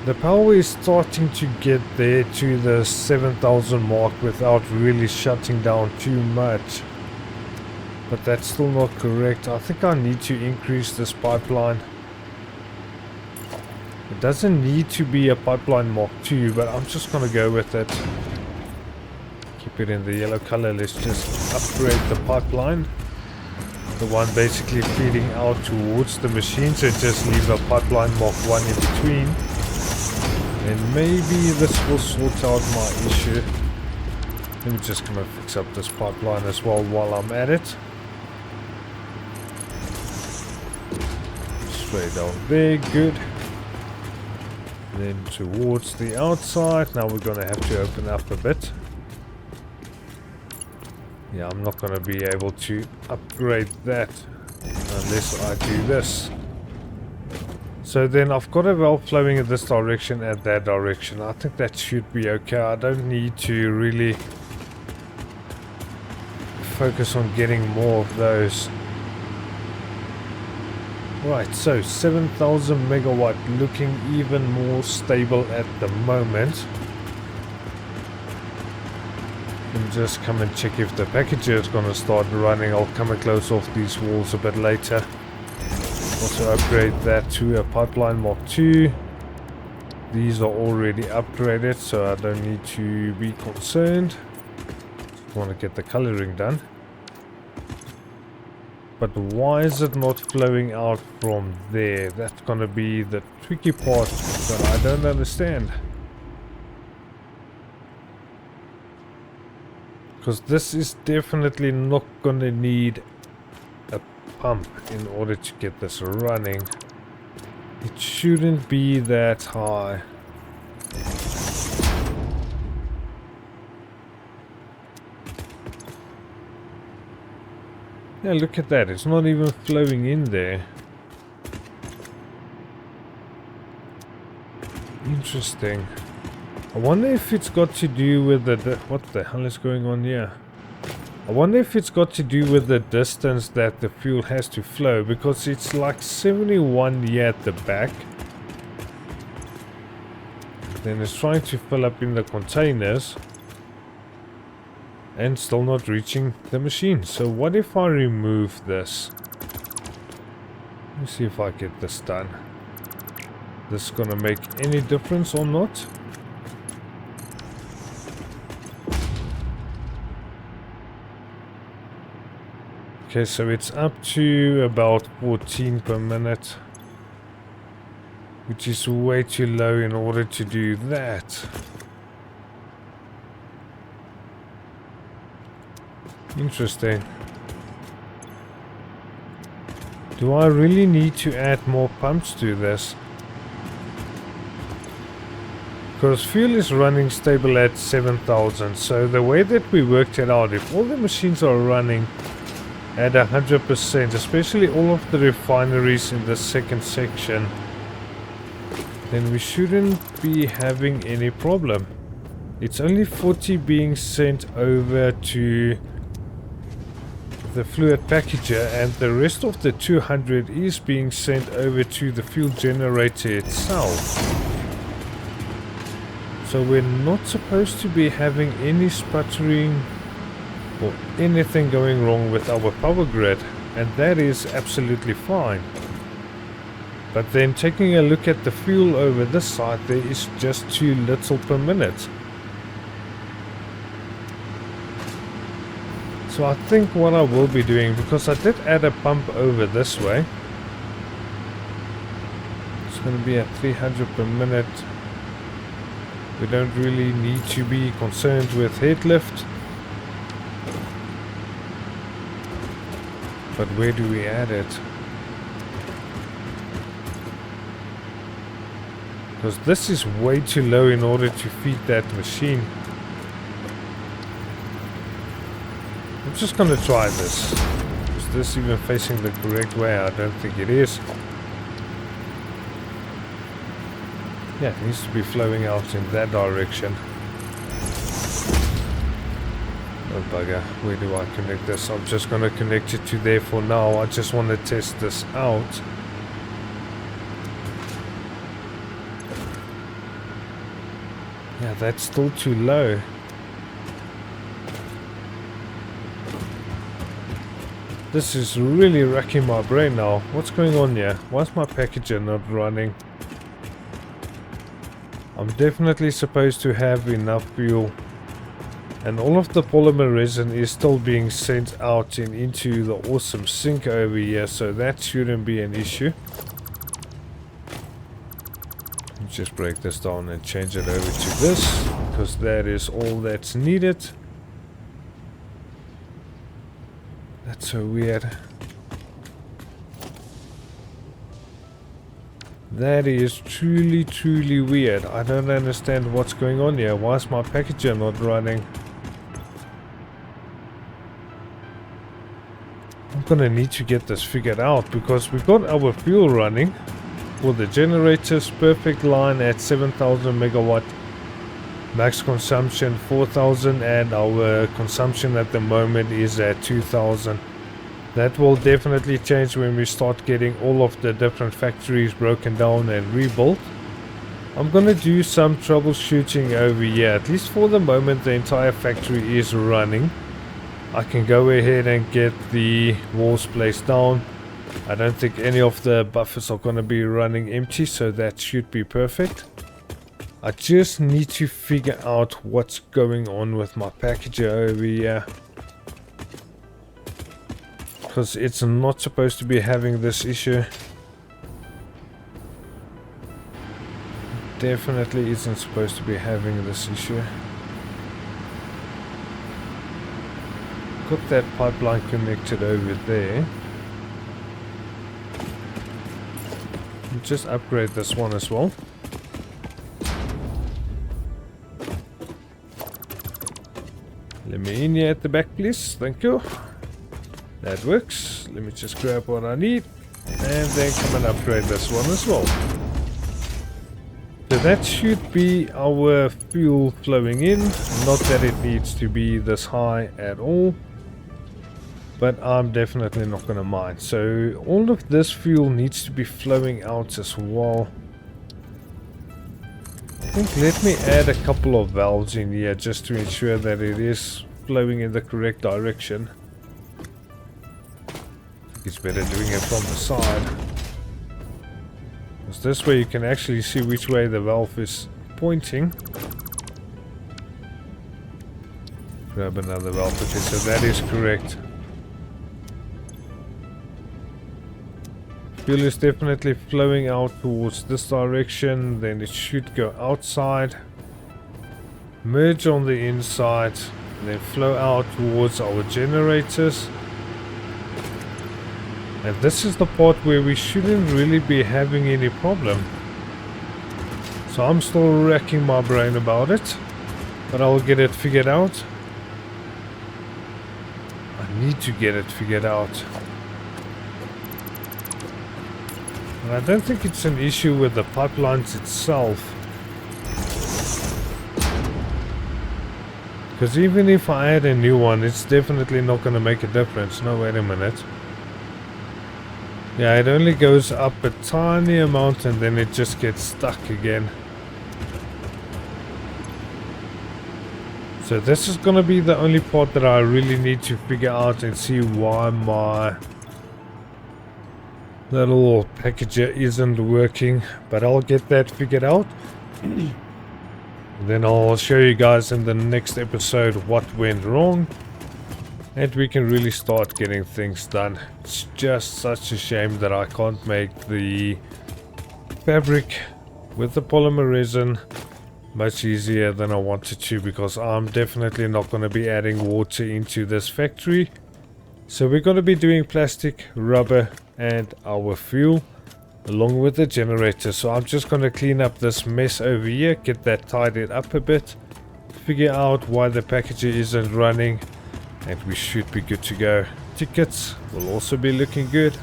The power is starting to get there to the 7,000 mark without really shutting down too much. But that's still not correct. I think I need to increase this pipeline. It doesn't need to be a pipeline Mark II, but I'm just going to go with it. Keep it in the yellow color. Let's just upgrade the pipeline. The one basically feeding out towards the machine, so just leave a pipeline Mark I in between. And maybe this will sort out my issue. Let me just come and fix up this pipeline as well while I'm at it. Straight down there, good. Then towards the outside. Now we're going to have to open up a bit. Yeah, I'm not going to be able to upgrade that unless I do this. So then I've got a valve flowing in this direction and that direction. I think that should be okay. I don't need to really focus on getting more of those. Right, so 7,000 megawatt, looking even more stable at the moment. And just come and check if the packager is going to start running. I'll come and close off these walls a bit later. Also upgrade that to a pipeline Mark II. These are already upgraded, so I don't need to be concerned. Just want to get the coloring done. But why is it not flowing out from there? That's going to be the tricky part that I don't understand. Because this is definitely not going to need a pump in order to get this running. It shouldn't be that high. Yeah, look at that. It's not even flowing in there. Interesting. I wonder if it's got to do with the what the hell is going on here? I wonder if it's got to do with the distance that the fuel has to flow, because it's like 71 here at the back. Then it's trying to fill up in the containers. And still not reaching the machine. So what if I remove this? Let me see if I get this done. This gonna make any difference or not? Okay, so it's up to about 14 per minute. Which is way too low in order to do that. Interesting. Do I really need to add more pumps to this? Because fuel is running stable at 7,000. So the way that we worked it out, if all the machines are running at 100%, especially all of the refineries in the second section, then we shouldn't be having any problem. It's only 40 being sent over to the fluid packager, and the rest of the 200 is being sent over to the fuel generator itself. So we're not supposed to be having any sputtering or anything going wrong with our power grid, and that is absolutely fine. But then taking a look at the fuel over this side, there is just too little per minute. So I think what I will be doing, because I did add a pump over this way, it's going to be at 300 per minute. We don't really need to be concerned with head lift. But where do we add it? Because this is way too low in order to feed that machine. I'm just going to try this. Is this even facing the correct way? I don't think it is. Yeah, it needs to be flowing out in that direction. Oh bugger, where do I connect this? I'm just going to connect it to there for now. I just want to test this out. Yeah, that's still too low. This is really wrecking my brain now. What's going on here? Why is my packager not running? I'm definitely supposed to have enough fuel. And all of the polymer resin is still being sent out into the awesome sink over here, so that shouldn't be an issue. Just break this down and change it over to this, because that is all that's needed. That's so weird. That is truly weird. I don't understand what's going on here. Why is my packager not running? I'm gonna need to get this figured out, because we've got our fuel running for the generators, perfect line at 7,000 megawatt, max consumption 4,000, and our consumption at the moment is at 2,000. That will definitely change when we start getting all of the different factories broken down and rebuilt. I'm gonna do some troubleshooting over here. At least for the moment the entire factory is running. I can go ahead and get the walls placed down. I don't think any of the buffers are going to be running empty, so that should be perfect. I just need to figure out what's going on with my packager over here, because it's not supposed to be having this issue. Definitely isn't supposed to be having this issue. Got that pipeline connected over there. Just upgrade this one as well. Let me in here at the back, please. Thank you. That works. Let me just grab what I need and then come and upgrade this one as well. So that should be our fuel flowing in. Not that it needs to be this high at all, but I'm definitely not going to mind. So all of this fuel needs to be flowing out as well. I think let me add a couple of valves in here just to ensure that it is flowing in the correct direction. I think it's better doing it from the side, because this way you can actually see which way the valve is pointing. Grab another valve. Okay, so that is correct. Fuel is definitely flowing out towards this direction, then it should go outside, merge on the inside, and then flow out towards our generators. And this is the part where we shouldn't really be having any problem. So I'm still racking my brain about it, but I'll get it figured out. I need to get it figured out. And I don't think it's an issue with the pipelines itself. Because even if I add a new one, it's definitely not going to make a difference. No, wait a minute. Yeah, it only goes up a tiny amount and then it just gets stuck again. So this is going to be the only part that I really need to figure out and see why my little packager isn't working. But I'll get that figured out. Then I'll show you guys in the next episode what went wrong. And we can really start getting things done. It's just such a shame that I can't make the fabric with the polymer resin much easier than I wanted to, because I'm definitely not going to be adding water into this factory. So we're going to be doing plastic, rubber and our fuel along with the generator. So I'm just going to clean up this mess over here, get that tidied up a bit, figure out why the packager isn't running, and we should be good to go. Tickets will also be looking good.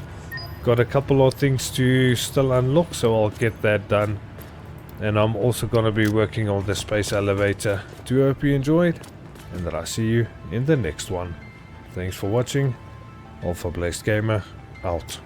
Got a couple of things to still unlock, so I'll get that done. And I'm also going to be working on the space elevator. Do hope you enjoyed, and that I see you in the next one. Thanks for watching. Alpha Blazed Gamer out.